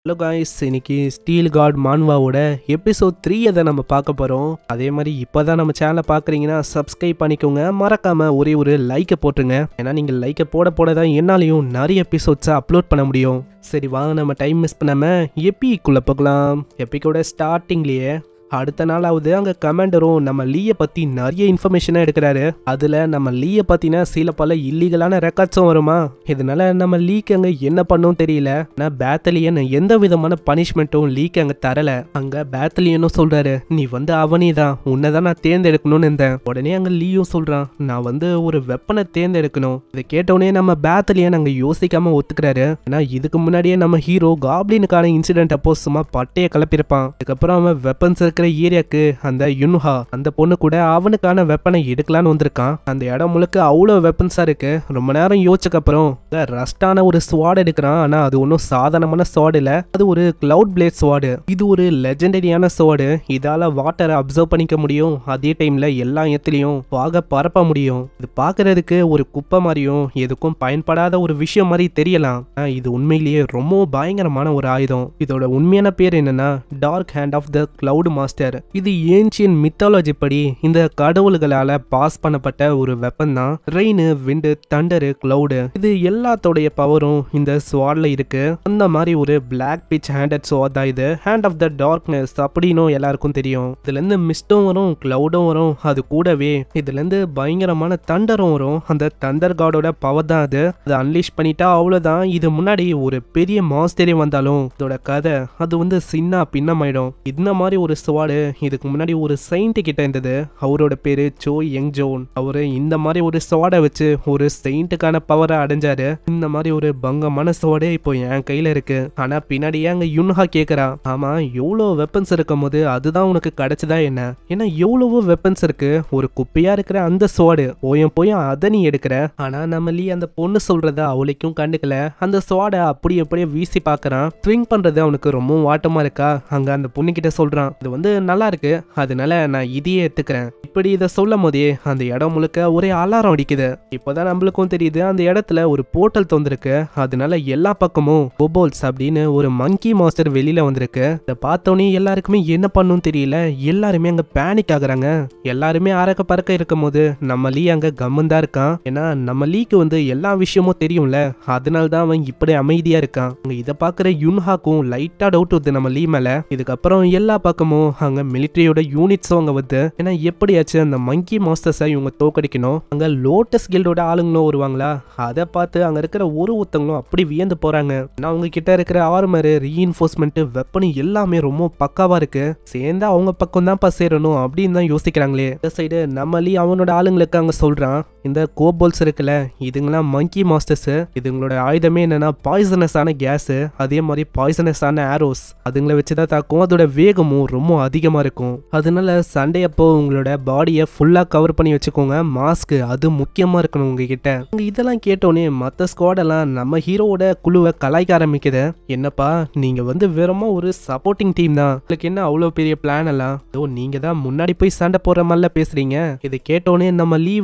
Hello guys, இன்னைக்கு steel God மான்வாவோட episode 3 அதை நம்ம பார்க்க போகிறோம். அதே மாதிரி இப்போ தான் நம்ம சேனலை பார்க்குறீங்கன்னா சப்ஸ்கிரைப் பண்ணிக்கோங்க. மறக்காமல் ஒரே ஒரு லைக்கை போட்டுருங்க. ஏன்னா நீங்கள் லைக்கை போட தான் என்னாலையும் நிறைய எபிசோட்ஸை அப்லோட் பண்ண முடியும். சரி வாங்க, நம்ம டைம் மிஸ் பண்ணாமல் எப்பிக்குள்ளே போகலாம். எப்பிக்கோட ஸ்டார்டிங்லேயே அடுத்த நாளாவது அங்கே கமாண்டரும் நம்ம லீயை பற்றி நிறைய இன்ஃபர்மேஷனாக எடுக்கிறாரு. அதில் நம்ம லீயை பற்றினா சில பல இல்லீகலான ரெக்கார்ட்ஸும் வருமா. இதனால நம்ம லீக்கு அங்கே என்ன பண்ணும் தெரியல. ஆனால் பேத்தலியன் எந்த விதமான பனிஷ்மெண்ட்டும் லீக்கு அங்கே தரலை. அங்கே பேத்தலியனும் சொல்கிறாரு, நீ அவனே தான், உன்னை தான் நான் தேர்ந்தெடுக்கணும்னு இருந்தேன். உடனே அங்கே லீயும் சொல்கிறான், நான் ஒரு வெப்பனை தேர்ந்தெடுக்கணும். இதை கேட்டவுடனே நம்ம பேத்தலியன் அங்கே யோசிக்காமல் ஒத்துக்கிறாரு. ஏன்னா இதுக்கு முன்னாடியே நம்ம ஹீரோ காப்ளினுக்கான இன்சிடென்ட் அப்போ சும்மா பட்டையை கிளப்பியிருப்பான். அதுக்கப்புறம் அவன் வெப்பன்ஸ் இருக்கிற ஏரியாக்கு அந்த யுன்ஹா அந்த பொண்ணு கூட அவனுக்கான வெப்பனை எடுக்கலான்னு வந்திருக்கான். அந்த இடம் முழுக்க அவ்வளோ வெப்பன்ஸா இருக்கு. ரொம்ப நேரம் யோசிச்சக்கு அப்புறம் ரஸ்டான ஒரு ஸ்வாட் எடுக்கிறான். ஆனா அது ஒன்றும் சாதாரணமான ஸ்வாட் இல்ல, அது ஒரு கிளவுட் பிளேட் ஸ்வாடு. இது ஒரு லெஜெண்டரியான ஸ்வாடு. இதால வாட்டரை அப்சர்வ் பண்ணிக்க முடியும். அதே டைம்ல எல்லா இடத்துலயும் வாக பரப்ப முடியும். இது பாக்குறதுக்கு ஒரு குப்பை மாதிரியும் எதுக்கும் பயன்படாத ஒரு விஷயம் மாதிரி தெரியலாம். இது உண்மையிலேயே ரொம்ப பயங்கரமான ஒரு ஆயுதம். இதோட உண்மையான பேர் என்னன்னா dark hand of the cloud master. இது ஏன்ஷியன் மித்தாலஜி படி இந்த கடவுள்களால பாஸ் பண்ணப்பட்ட ஒரு வெப்பன் தான். ரெயின், விண்டு, தண்டரு, கிளவுடு, இது எல்லாத்தோடைய பவரும் இந்த ஸ்வாட்ல இருக்கு. அந்த மாதிரி ஒரு பிளாக் பிச் ஹேண்டட் ஸ்வாட் தான் இது. ஹேண்ட் ஆஃப் த டார்க்னஸ் அப்படின்னும் எல்லாருக்கும் தெரியும். இதுல இருந்து மிஸ்டும் வரும், கிளவுடும் வரும். அது கூடவே இதுல இருந்து பயங்கரமான தண்டரும் வரும். அந்த தண்டர் காடோட பவர் தான் அது. அதை அன்லீஷ் பண்ணிட்டா அவ்வளவுதான். இது முன்னாடி ஒரு பெரிய மாஸ்டரே வந்தாலும் இதோட கதை அது சின்ன பின்னமாயிடும். இந்த மாதிரி ஒரு ஸ்வாடு இதுக்கு முன்னாடி ஒரு செயின்ட் கிட்ட இருந்தது. அவரோட பேரு சோ யங் ஜோன். அவரு இந்த மாதிரி ஒரு ஸ்வாடை வச்சு ஒரு செயின்ட்டுக்கான பவரை அடைஞ்சாரு. இந்த மாதிரி ஒரு பங்கமான ஸ்வாடே இப்போ என் கையில இருக்கு. ஆனா பின்னாடியே அங்க யுன்ஹா கேக்குறா, ஆமா எவ்வளவு வெப்பன்ஸ் இருக்கும் போது அதுதான் உனக்கு கிடைச்சதா என்ன? ஏன்னா எவ்வளவோ வெப்பன்ஸ் இருக்கு, ஒரு குப்பையா இருக்கிற அந்த ஸ்வாடு போயும் அதை நீ எடுக்கிற. ஆனா நம்ம லீ அந்த பொண்ணு சொல்றத அவளுக்கும் கண்டுக்கல. அந்த ஸ்வாடை அப்படியே வீசி பாக்குறான். ஸ்விங் பண்றது அவனுக்கு ரொம்ப வாட்டமா இருக்கா. அங்க அந்த பொண்ணு கிட்ட சொல்றான், இது நல்லா இருக்கு, அதனால நான் இதையே எடுத்துக்கிறேன். இப்படி இதை சொல்லும் போதே அந்த இடம் முழுக்க ஒரே அலாரம் அடிக்குது. இப்போதான் நம்மளுக்கும் தெரியுது அந்த இடத்துல ஒரு போர்ட்டல் தந்திருக்கு. அதனால எல்லா பக்கமும் கோபோல்ஸ் அப்படின்னு ஒரு மங்கி மாஸ்டர் வெளியில வந்திருக்கு. இதை பார்த்தோன்னே எல்லாருக்குமே என்ன பண்ணும் தெரியல. எல்லாருமே அங்க பேனிக் ஆகுறாங்க. எல்லாருமே அரக்க பறக்க இருக்கும் போது நம்ம லீ அங்க கம்மந்தா இருக்கான். ஏன்னா நம்ம லீக்கு எல்லா விஷயமும் தெரியும்ல, அதனால தான் அவன் இப்படி அமைதியா இருக்கான். அங்க இதை பாக்குற யுன்ஹாக்கும் லைட்டா டவுட் வருது நம்ம லீ மேல. இதுக்கப்புறம் எல்லா பக்கமும் அங்க மிலிட்டரியோட யூனிட்ஸும் அங்க வருது. ஏன்னா எப்படியாச்சும் அந்த மங்கி மாஸ்டர்ஸை இவங்க தோக்கடிக்கணும். அங்க லோட்டஸ் கில்டோட ஆளுங்களும் வருவாங்களா, அதை பார்த்து அங்க இருக்கிற ஒருத்தங்களும் அப்படி வியந்து போறாங்க. ஏன்னா அவங்க கிட்ட இருக்கிற ஆர்மர், ரீஇன்ஃபோர்ஸ்மெண்ட், வெப்பன் எல்லாமே ரொம்ப பக்காவா இருக்கு. சேர்ந்தா அவங்க பக்கம் தான் சேரணும் அப்படின்னு தான் யோசிக்கிறாங்களே. இந்த சைடு நம்ம லீ அவனோட ஆளுங்களுக்கு அங்க சொல்றான், இந்த கோபோல்ஸ் இருக்குல்ல, இதுங்களாம் மங்கி மாஸ்டர்ஸ். இதுங்களோட ஆயுதமே என்னன்னா பாய்சனஸான கேஸ், அதே மாதிரி பாய்சனஸான ஆரோஸ். அதுங்களை வச்சுதான் தாக்கும். அதோட வேகமும் ரொம்ப அதிகமா இருக்கும். அதனால சண்டே அப்போ உங்களோட பாடியை ஃபுல்லா கவர் பண்ணி வச்சுக்கோங்க. மாஸ்க் அது முக்கியமா இருக்கணும் உங்ககிட்ட. இதெல்லாம் கேட்டோன்னே மற்ற ஸ்குவாடெல்லாம் நம்ம ஹீரோவோட குழுவை கலாய்க்க ஆரம்பிக்குது. என்னப்பா நீங்க வெறுமா ஒரு சப்போர்ட்டிங் டீம் தான், உங்களுக்கு என்ன அவ்வளவு பெரிய பிளான் எல்லாம்? நீங்க தான் முன்னாடி போய் சண்டை போடுற மாதிரில பேசுறீங்க. இதை கேட்டோன்னே நம்ம லீ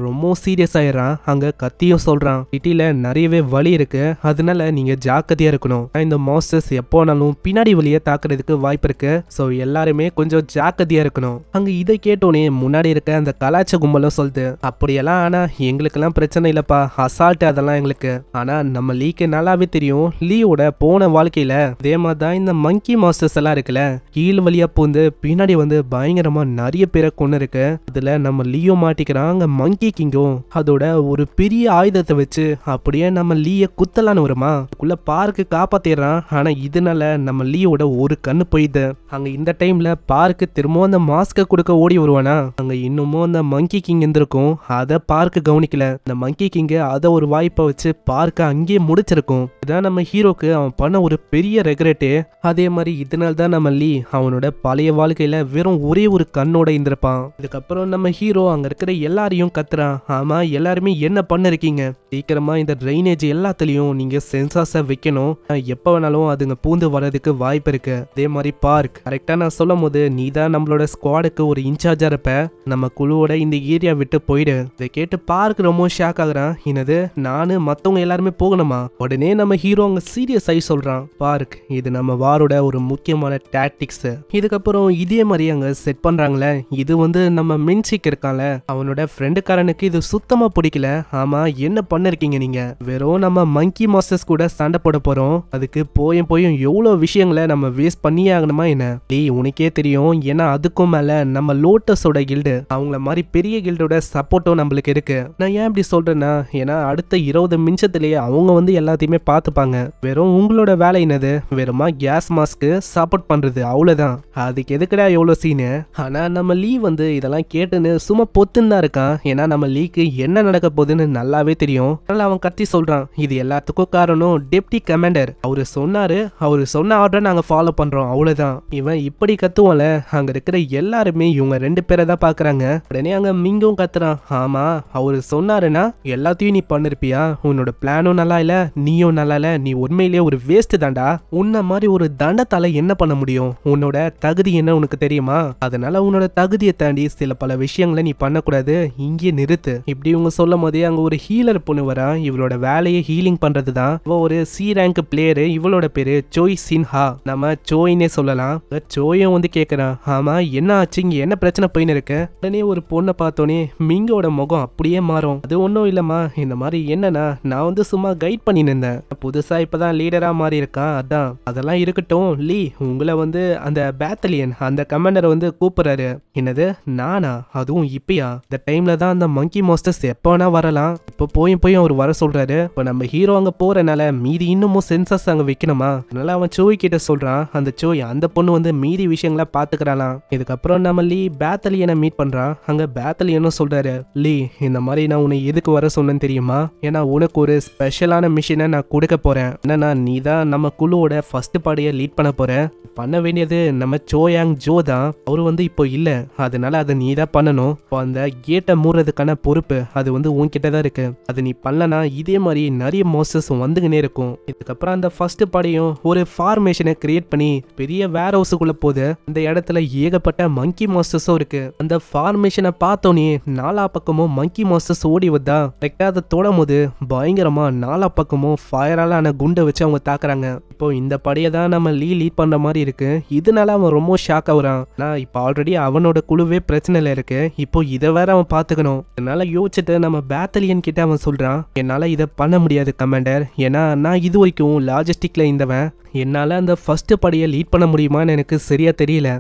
ரொம்ப சீரியஸ் ஆயிடுறான். அங்க கத்தியும் சொல்றான், சிட்டில நிறையவே வழி இருக்கு, அதனால நீங்க ஜாக்கிரதையா இருக்கணும். இந்த மாஸ்டர்ஸ் எப்போனாலும் பின்னாடி வழியை தாக்குறதுக்கு வாய்ப்பு இருக்கு. சோ எல்லாருமே கொஞ்சம் ஜாக்கிரதையா இருக்கணும். அங்க இதை கேட்டோன்னே முன்னாடி இருக்க அந்த கலாச்ச கும்பலும் சொல்லுது, அப்படியெல்லாம் ஆனா எங்களுக்கெல்லாம் பிரச்சனை இல்லப்பா, அசால்ட் அதெல்லாம் எங்களுக்கு. ஆனா நம்ம லீக்கு நல்லாவே தெரியும், லீயோட போன வாழ்க்கையில இதே மாதிரி தான் இந்த மங்கி மாஸ்டர்ஸ் எல்லாம் இருக்குல்ல, கீழ் வழியா பூந்து பின்னாடி பயங்கரமா நிறைய பேரை கொண்டு இருக்கு. அதுல நம்ம லீயோ மாட்டிக்கிறான். அங்க மங்கி கிங்கும் அதோட ஒரு பெரிய ஆயுதத்தை வச்சு அப்படியே நம்ம லீய குத்தலான்னு வருமா, அதுக்குள்ள பார்க்கு காப்பாத்திடுறான். ஆனா இதனால நம்ம லீயோட ஒரு கண்ணு போயிடுது. அங்க இந்த டைம்ல பார்க்கு திரும்பவும் அந்த மாஸ்க கொடுக்க ஓடி வருவானா. அங்க இன்னமும் அந்த மங்கி கிங் இருந்திருக்கும். அதை பார்க்கு கவனிக்கல. அந்த மங்கி கிங் அதை ஒரு வாய்ப்பை வச்சு பார்க்க அங்கேயே முடிச்சிருக்கும். இதான் நம்ம ஹீரோக்கு அவன் பண்ண ஒரு பெரிய ரெக்ரெட்டு. அதே மாதிரி இதனால தான் நம்ம லீ அவனோட பழைய வாழ்க்கையில வெறும் ஒரே ஒரு கண்ணோட இருந்திருப்பான். இதுக்கப்புறம் நம்ம ஹீரோ அங்க இருக்கிற எல்லாரையும் கத்துறான், ஆமா எல்லாருமே என்ன பண்ணிருக்கீங்க, சீக்கிரமா இந்த ட்ரைனேஜ் எல்லாத்துலயும் நீங்க சென்சார்ஸை வைக்கணும். எப்ப வேணாலும் அதுங்க பூந்து வர்றதுக்கு வாய்ப்பு இருக்கு. அதே மாதிரி பார்க் கரெக்டா நான் சொல்லும் போது நீ தான் நம்மளோட ஸ்குவாடுக்கு ஒரு இன்சார்ஜா இருப்ப, நம்ம குழுவோட இந்த ஏரியா விட்டு போயிடு. இதை கேட்டு பார்க்க ரொம்ப ஷாக் ஆகுறான். என்னது நானு மத்தவங்க எல்லாருமே போகணுமா? உடனே நம்ம ஹீரோ அங்க சீரியஸ் ஆகி சொல்றான், பார்க் இது நம்ம வாரோட ஒரு முக்கியமான டாக்டிக்ஸ். இதுக்கப்புறம் இதே மாதிரி அங்க செட் பண்றாங்களே, இது வந்து நம்ம மின்சிக் இருக்கான்ல அவனோட ஃப்ரெண்டுக்காரனுக்கு இது சுத்தமா பிடிக்கல. ஆமா என்ன பண்ணிருக்கீங்க நீங்க? வெறும் நம்ம மங்கி மாஸ்டர்ஸ் கூட சண்டை போட போறோம், அதுக்கு போயும் எவ்வளவு விஷயங்களை நம்ம வேஸ்ட் பண்ணியே ஆகணுமா என்ன? டேய் உனக்கே தெரியும், ஏன்னா அதுக்கும் மேல நம்ம லோட்டஸோட கில்டு அவங்கள மாதிரி பெரிய கில்டோட சப்போர்ட்டும் நம்மளுக்கு இருக்கு. நான் ஏன் இப்படி சொல்றேன்னா, ஏன்னா அடுத்த 20 நிமிஷத்திலேயே அவங்க வந்து எல்லாத்தையுமே பார்த்துப்பாங்க. வெறும் உங்களோட வேலை என்னது? வெறுமா கேஸ் மாஸ்க்கு சப்போர்ட் பண்றது, அவ்வளவுதான். அதுக்கு எதுக்குடா எவ்வளவு சீனு? ஆனா நம்ம லீ வந்து இதெல்லாம் கேட்டுன்னு சும்மா பொத்துன்னு தான் இருக்கான். ஏன்னா நம்ம லீக்கு என்ன நடக்க போகுதுன்னு நல்லாவே தெரியும். அதனால அவன் கத்தி சொல்றான், இது எல்லாத்துக்கும் காரணம் டெப்டி கமாண்டர். அவரு சொன்னாரு, அவரு சொன்ன ஆர்டரை நாங்க ஃபாலோ பண்றோம், அவ்வளவுதான். இவன் இப்படி கத்துவோம்ல, அங்க இருக்கிற எல்லாருமே இவங்க 2 பேரை தான் பாக்குறாங்க. உடனே அங்க மிங்கும் கத்துறான், ஆமா அவரு சொன்னாருன்னா எல்லாத்தையும் நீ பண்ணிருப்பியா? உன்னோட பிளானும் நல்லா இல்ல, நீயும் நல்லா இல்ல, நீ உண்மையிலேயே ஒரு வேஸ்ட் தான்டா. உன்ன மாதிரி ஒரு தண்டத்தால என்ன பண்ண முடியும்? உன்னோட தகுதி என்ன உனக்கு தெரியுமா? அதனால உன்னோட தகுதியை தாண்டி சில பல விஷயங்களை நீ பண்ணக்கூடாது, இங்கே நிறுத்து. இப்படி இவங்க சொல்லும் போதே அங்க ஒரு ஹீலர் பொண்ணு வரா. இவளோட வேலையை ஹீலிங் பண்றதுதான். இவ ஒரு சி ரேங்க் பிளேயரு. இவளோட பேரு சோய் சின்ஹா, நம்ம சோயினே சொல்லலாம். சோயும் வந்து கேக்குறான், ஆமா என்ன ஆச்சு, இங்க என்ன பிரச்சனை போயின்னு இருக்கு? உடனே ஒரு பொண்ணை பார்த்தோன்னே மிங்கோட முகம் அப்படியே மாறும். அது ஒன்றும் இல்லம்மா, இந்த மாதிரி என்னன்னா நான் வந்து சும்மா கைட் பண்ணி நின்றேன், புதுசா இப்பதான் லீடரா மாறி இருக்கான், அதான். அதெல்லாம் இருக்கட்டும் லீ, உங்களை வந்து அந்த பேத்தலியன் அந்த கமாண்டரை வந்து கூப்பிடுறாரு. என்னது நானா? அதுவும் இப்பயா? இந்த டைம்ல தான் அந்த மங்கி மாஸ்டர்ஸ் எப்ப வேணா வரலாம். இப்போ போயும் அவர் வர சொல்றாரு. இப்போ நம்ம ஹீரோ அங்க போறனால மீதி இன்னமும் சென்சஸ் அங்க வைக்கணுமா? அதனால அவன் சோய் கிட்ட சொல்றான். அந்த சோய் அந்த பொண்ணு வந்து மீதி விஷயங்களை பாத்துக்கிறாளாம். இதுக்கப்புறம் நம்ம லீ பேத்தலியனை மீட் பண்றான். அங்க பேத்தலியனும் சொல்றாரு, லீ இந்த மாதிரி நான் உன்னை எதுக்கு வர சொன்னேன்னு தெரியுமா? ஏன்னா உனக்கு ஒரு ஸ்பெஷலான மிஷனை நான் கொடுக்க போறேன். என்னன்னா நீ தான் நம்ம குழுவோட ஃபர்ஸ்ட் பாடியை லீட் பண்ண போற. பண்ண வேண்டியது நம்ம சோயாங் ஜோ தான். அவரு வந்து இப்போ இல்ல, அதனால அதை நீ தான் பண்ணணும். இப்போ அந்த கேட்டை மூடுறதுக்கான பொறுப்பு அது வந்து உன்கிட்ட தான் இருக்கு. அது நீ பண்ணலனா இதே மாதிரி நிறைய மாஸ்டர்ஸ் வந்துகினே இருக்கும். இதுக்கப்புறம் அந்த ஃபர்ஸ்ட் பாடியும் ஒரு ஃபார்மேஷனை கிரியேட் பண்ணி பெரிய வேர் ஹவுஸுக்குள்ள போது அந்த இடத்துல ஏகப்பட்ட மங்கி மாஸ்டர்ஸும் இருக்கு. அந்த ஃபார்மேஷனை பார்த்தோன்னே நாலா பக்கமும் மங்கி மாஸ்டர்ஸ் ஓடி வந்தா கரெக்டா அதை தொடும் போது பயங்கரமா நாலா பக்கமும் ஃபயரால ஆன குண்டை வச்சு அவங்க தாக்குறாங்க. இப்போ இந்த படியை தான் நம்ம லீட் பண்ற மாதிரி இருக்கு. இதனால அவன் ரொம்ப ஷாக் ஆகுறான். நான் இப்போ ஆல்ரெடி அவனோட குழுவே பிரச்சனைல இருக்கு, இப்போ இதை வேற அவன் பாத்துக்கணும். அதனால யோசிச்சுட்டு நம்ம பேத்தலியன் கிட்ட அவன் சொல்றான், என்னால இதை பண்ண முடியாது கமாண்டர், ஏன்னா நான் இது வரைக்கும் லாஜிஸ்டிக்ல இருந்தவன். என்னால அந்த ஃபர்ஸ்ட் படியை லீட் பண்ண முடியுமான்னு எனக்கு சரியா தெரியல.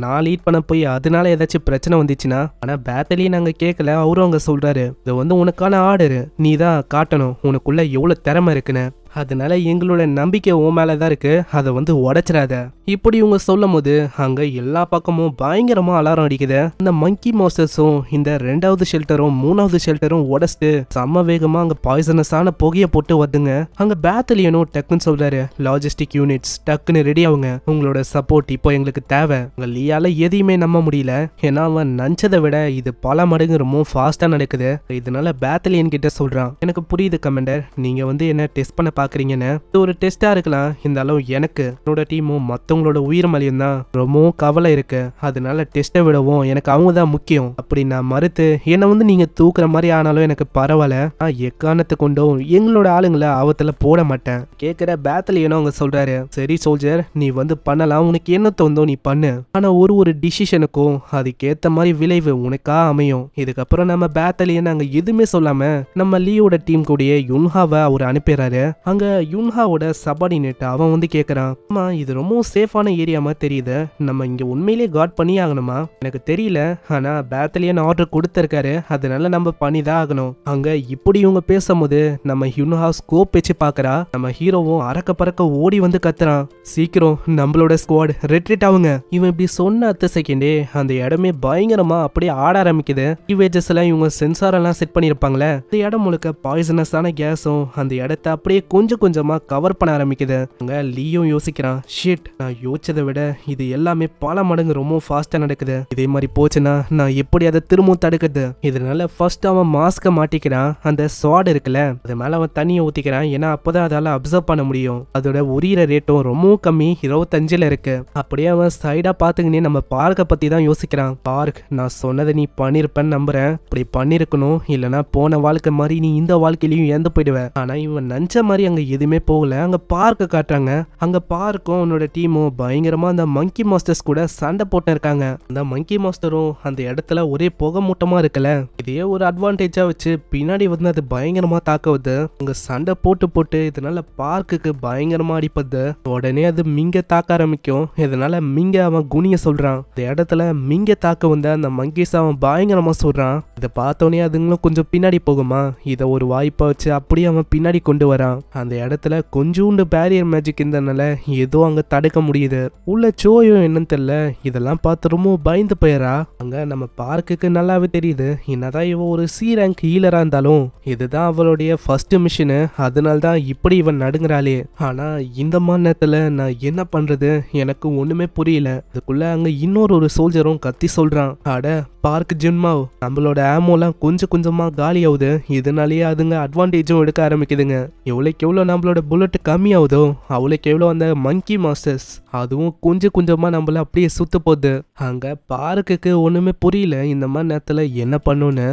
நான் லீட் பண்ண போய் அதனால ஏதாச்சும் பிரச்சனை வந்துச்சுன்னா. ஆனா பேத்தலியன் அங்க கேட்கல. அவரும் அங்க சொல்றாரு, இது வந்து உனக்கான ஆர்டரு, நீ தான் காட்டணும் உனக்குள்ள எவ்வளவு திறமை இருக்குன்னு. அதனால எங்களோட நம்பிக்கை உன் மேலதான் இருக்கு, அதை வந்து உடைச்சிடாத. இப்படி இவங்க சொல்லும் போது அங்க எல்லா பக்கமும் பயங்கரமா அலாரம் அடிக்குது. இந்த மங்கி மாஸ்டர்ஸும் இந்த 2வது ஷெல்டரும் 3வது ஷெல்டரும் உடைச்சிட்டு செம்ம வேகமா அங்க பாய்சனஸான புகையை போட்டு வருதுங்க. அங்க பேத்தலியனும் டக்குன்னு சொல்றாரு, லாஜிஸ்டிக் யூனிட்ஸ் டக்குன்னு ரெடி ஆகுங்க, உங்களோட சப்போர்ட் இப்போ எங்களுக்கு தேவை. உங்க லீயால எதையுமே நம்ப முடியல, ஏன்னா அவன் நினைச்சதை விட இது பல மடங்கு ரொம்ப ஃபாஸ்டா நடக்குது. இதனால பேத்தலியன் கிட்ட சொல்றான், எனக்கு புரியுது கமாண்டர், நீங்க வந்து என்ன டெஸ்ட் பண்ண பாக்குறீங்கன்னு. இது ஒரு டெஸ்டா இருக்கலாம், இருந்தாலும் எனக்கு என்னோட டீமும் மத்தவங்களோட உயிர் மலையும் தான் ரொம்பவும் கவலை இருக்கு. அதனால டெஸ்ட்டை விடவும் எனக்கு அவங்க தான் முக்கியம். அப்படி நான் மறுத்து என்னை வந்து நீங்க தூக்குற மாதிரி ஆனாலும் எனக்கு பரவாயில்ல, நான் எக்காரணத்தை கொண்டும் எங்களோட ஆளுங்களை ஆபத்துல போட மாட்டேன். கேட்கிற பேத்தலியனும் அவங்க சொல்றாரு, சரி சோல்ஜர் நீ வந்து பண்ணலாம், உனக்கு என்ன தோந்தோ நீ பண்ணு, ஆனா ஒரு டிசிஷனுக்கும் அதுக்கேத்த மாதிரி விளைவு உனக்கா அமையும். இதுக்கப்புறம் நம்ம பேத்தலியன் அங்க எதுவுமே சொல்லாம நம்ம லீயோட டீம் கூடயே யுன்ஹாவை அவர் அனுப்பிடுறாரு. அங்க யுன்ஹாவோட சபார்டினேட் அவன் வந்து கேக்குறான், அம்மா இது ரொம்ப சேஃபான ஏரியா மாதிரி தெரியுது, நம்ம இங்க உண்மையிலேயே காட் பண்ணி ஆகணுமா? எனக்கு தெரியல, ஆனா பேத்தலியன் ஆர்டர் கொடுத்திருக்காரு, அதனால நம்ம பண்ணிதான் ஆகணும். அங்க இப்படி இவங்க பேசும்போது நம்ம யுன்ஹா ஸ்கோப் வச்சு பாக்குறா. நம்ம ஹீரோவும் அறக்க பறக்க ஓடி வந்து கத்துறான், சீக்கிரம் நம்மளோட ஸ்குவாட் ரெட்ரீட் ஆகுங்க. இவன் இப்படி சொன்ன அடுத்த செகண்டே அந்த இடமே பயங்கரமா அப்படியே ஆட ஆரம்பிக்குது. இவேஜஸ் எல்லாம் இவங்க சென்சார் எல்லாம் செட் பண்ணிருப்பாங்களே, இந்த இடம் முழுக்க பாய்சனஸான கேஸும் அந்த இடத்த அப்படியே கொஞ்சம் கொஞ்சமா கவர் பண்ண ஆரம்பிக்குது. அங்க லீயும் யோசிக்கிறான், ஷிட், நான் யோசிச்சதை விட இது எல்லாமே பல மடங்கு ரொம்ப ஃபாஸ்டா நடக்குது. இதே மாதிரி போச்சுன்னா நான் எப்படி அதை திரும்பவும் தடுக்குது? இதனால ஃபர்ஸ்ட் அவன் மாஸ்க மாட்டிக்கிறான். அந்த ஸ்வாட் இருக்குல்ல, அது மேல அவன் தண்ணியை ஊத்திக்கிறான். ஏன்னா அப்பதான் அதால அப்சர்வ் பண்ண முடியும். அதோட உரியிற ரேட்டும் ரொம்பவும் கம்மி, 25ல இருக்கு. அப்படியே அவன் சைடா பாத்துக்கினே நம்ம பார்க்க பத்தி தான் யோசிக்கிறான். பார்க், நான் சொன்னதை நீ பண்ணிருப்பேன்னு நம்புறேன். அப்படி பண்ணிருக்கணும், இல்லனா போன வாழ்க்கை மாதிரி நீ இந்த வாழ்க்கையிலயும் இறந்து போயிடுவ. ஆனா இவன் நினைச்ச மாதிரி அங்க எதுவுமே போகல. அங்க பார்க்க காட்டுறாங்க. அங்க பார்க்கும் அவனோட டீமும் பயங்கரமா அந்த மங்கி மாஸ்டர்ஸ் கூட சண்டை போட்டு இருக்காங்க. அந்த மங்கி மாஸ்டரும் அந்த இடத்துல ஒரே புகை மூட்டமா இருக்குல்ல, இதையே ஒரு அட்வான்டேஜா வச்சு பின்னாடி வந்து அது பயங்கரமா தாக்குவது. அங்க சண்டை போட்டு போட்டு இதனால பார்க்குக்கு பயங்கரமா அடிப்பது. உடனே அது மிங்க தாக்க ஆரம்பிக்கும். இதனால மிங்க அவன் குனிய சொல்றான். இந்த இடத்துல மிங்க தாக்க வந்த அந்த மங்கிஸ் அவன் பயங்கரமா சொல்றான். இதை பார்த்தோன்னே அதுங்களும் கொஞ்சம் பின்னாடி போகுமா, இதை ஒரு வாய்ப்பா வச்சு அப்படியே அவன் பின்னாடி கொண்டு வரான். அந்த இடத்துல கொஞ்சோண்டு பேரியர் மேஜிக் இருந்தனால ஏதோ அங்க தடுக்க முடியுது. உள்ள சோயோ என்னன்னு தெரியல, இதெல்லாம் பார்த்து ரொம்ப பயந்து போயிடறா. அங்க நம்ம பார்க்குக்கு நல்லாவே தெரியுது, என்னதான் இவ ஒரு சி ரேங்க் ஹீலரா இருந்தாலும் இதுதான் அவளுடைய ஃபர்ஸ்ட் மிஷின். அதனால்தான் இப்படி இவன் நடுங்குறாளே. ஆனா இந்த மாதிரி நேரத்துல நான் என்ன பண்றது, எனக்கு ஒண்ணுமே புரியல. அதுக்குள்ள அங்க இன்னொரு சோல்ஜரும் கத்தி சொல்றான், அட பார்க் ஜின்மாவ், நம்மளோட ஆமோலாம் கொஞ்சம் கொஞ்சமா காலி ஆகுது. இதனாலேயே அதுங்க அட்வான்டேஜும் எடுக்க ஆரம்பிக்குதுங்க. எவ்வளோக்கு எவ்வளோ நம்மளோட புல்லட் கம்மி ஆகுதோ அவ்வளோக்கு எவ்வளோ அந்த மங்கி மாஸ்டர்ஸ் அதுவும் கொஞ்சம் கொஞ்சமா நம்மள அப்படியே சுத்த போகுது. அங்க பார்க்குக்கு ஒண்ணுமே புரியல இந்த மாதிரி நேரத்துல என்ன பண்ணுன்னு.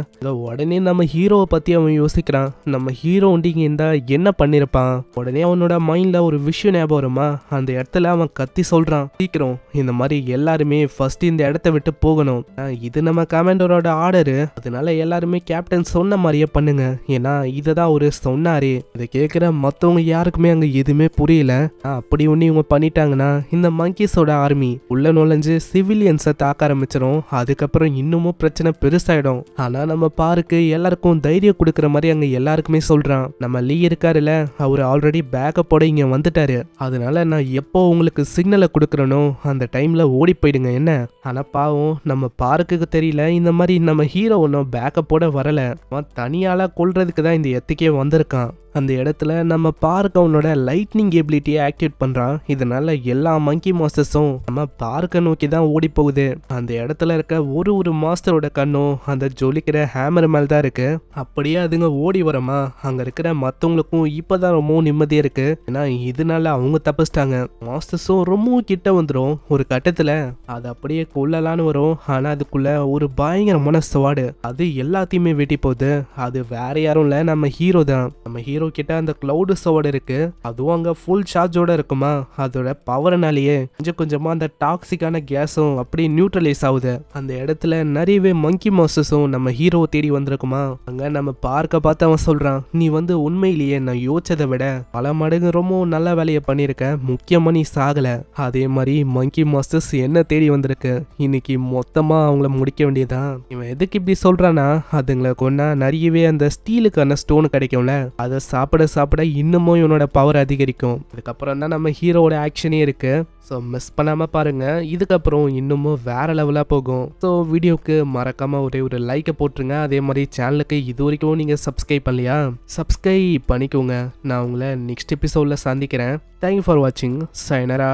உடனே நம்ம ஹீரோவை பத்தி அவன் யோசிக்கிறான். நம்ம ஹீரோ இங்க இருந்தா என்ன பண்ணிருப்பான்? உடனே அவனோட மைண்ட்ல ஒரு விஷயம் ஞாபகம் வருமா, அந்த இடத்துல அவன் கத்தி சொல்றான், சீக்கிரம் இந்த மாதிரி எல்லாருமே ஃபர்ஸ்ட் இந்த இடத்த விட்டு போகணும். இது நம்ம கமாண்டரோட ஆர்டரு. அதனால எல்லாருமே கேப்டன் சொன்ன மாதிரியே பண்ணுங்க. ஏன்னா இததான் ஒரு சொன்னாரே. இதை கேட்கிற மத்தவங்க யாருக்குமே அங்க எதுவுமே புரியல. அப்படி ஒண்ணு இவங்க பண்ணிட்டாங்கன்னா இந்த மங்கிஸோட ஆர்மி உள்ள நுழைஞ்சு சிவிலியன்ஸை தாக்க ஆரம்பிச்சிடும். அதுக்கப்புறம் இன்னமும் பிரச்சனை பெருசாயிடும். ஆனா நம்ம பார்க்கு எல்லாருக்கும் தைரியம் கொடுக்குற மாதிரி அங்க எல்லாருக்குமே சொல்றான். நம்ம லீ இருக்காருல, அவரு ஆல்ரெடி பேக்கப்போட இங்க வந்துட்டாரு. அதனால நான் எப்போ உங்களுக்கு சிக்னலை கொடுக்குறனோ அந்த டைம்ல ஓடி போயிடுங்க என்ன. ஆனா பாவம் நம்ம பார்க்குக்கு தெரியல, இந்த மாதிரி நம்ம ஹீரோ ஒன்னும் பேக்கப்போட வரல, தனியால கொல்றதுக்கு தான் இந்த எத்துக்கே வந்திருக்கான். அந்த இடத்துல நம்ம பார்க்க அவனோட லைட்னிங் எபிலிட்டியை ஆக்டிவேட் பண்றான். இதனால எல்லா மங்கி மாஸ்டர்ஸும் நம்ம பார்க்க நோக்கி தான் ஓடி போகுது. அந்த இடத்துல இருக்க ஒரு மாஸ்டரோட கண்ணும் அந்த ஜொலிக்கிற ஹேமர் மேல் தான் இருக்கு. அப்படியே அதுங்க ஓடி வரமா, அங்க இருக்கிற மத்தவங்களுக்கும் இப்பதான் ரொம்ப நிம்மதியா இருக்கு. ஏன்னா இதனால அவங்க தப்பிச்சிட்டாங்க. மாஸ்டர்ஸும் ரொம்ப கிட்ட வந்துடும். ஒரு கட்டத்துல அது அப்படியே கொல்லலான்னு வரும். ஆனா அதுக்குள்ள ஒரு பயங்கரமான ஸ்வாடு அது எல்லாத்தையுமே வெட்டி போகுது. அது வேற யாரும் இல்ல, நம்ம ஹீரோ தான். நம்ம ஹீரோ கிட்ட அந்த கிளவுட் ஸ்வாட் இருக்கு. அதுவும் அங்க ஃபுல் சார்ஜோட இருக்குமா. அதோட பவர்னாலேயே கொஞ்சம் கொஞ்சமா அந்த டாக்ஸிக்கான கேஸும் அப்படியே நியூட்ரலைஸ் ஆகுது. அந்த இடத்துல நிறையவே மங்கி மாஸ்டர்ஸும் நம்ம ஹீரோ தேடி வந்திருக்குமா. அங்க நம்ம பார்க்க பார்த்து அவன் சொல்றான், நீ வந்து உண்மையிலேயே நான் யோசிச்சதை விட பல மடங்கு ரொம்ப நல்ல வேலையை பண்ணிருக்க. முக்கியமா நீ சாகல. அதே மாதிரி மங்கி மாஸ்டர்ஸ் என்ன தேடி வந்திருக்கு. இன்னைக்கு மொத்தமா அவங்கள முடிக்க வேண்டியதான். இவன் எதுக்கு இப்படி சொல்றானா, அதுங்களை கொண்டா நிறையவே அந்த ஸ்டீலுக்கான ஸ்டோன் கிடைக்கும்ல, அதை சாப்பிட சாப்பிட இன்னமும் இவனோட பவர் அதிகரிக்கும். இதுக்கப்புறம் தான் நம்ம ஹீரோவோட ஆக்ஷனே இருக்கு. ஸோ மிஸ் பண்ணாமல் பாருங்கள். இதுக்கப்புறம் இன்னமும் வேறு லெவலாக போகும். ஸோ வீடியோவுக்கு மறக்காமல் ஒரு லைக்கை போட்டுருங்க. அதே மாதிரி சேனலுக்கு இது வரைக்கும் நீங்கள் சப்ஸ்கிரைப் பண்ணலையா, சப்ஸ்கிரைப் பண்ணிக்கோங்க. நான் உங்களை நெக்ஸ்ட் எபிசோடில் சந்திக்கிறேன். தேங்க்யூ ஃபார் வாட்சிங். சைனரா.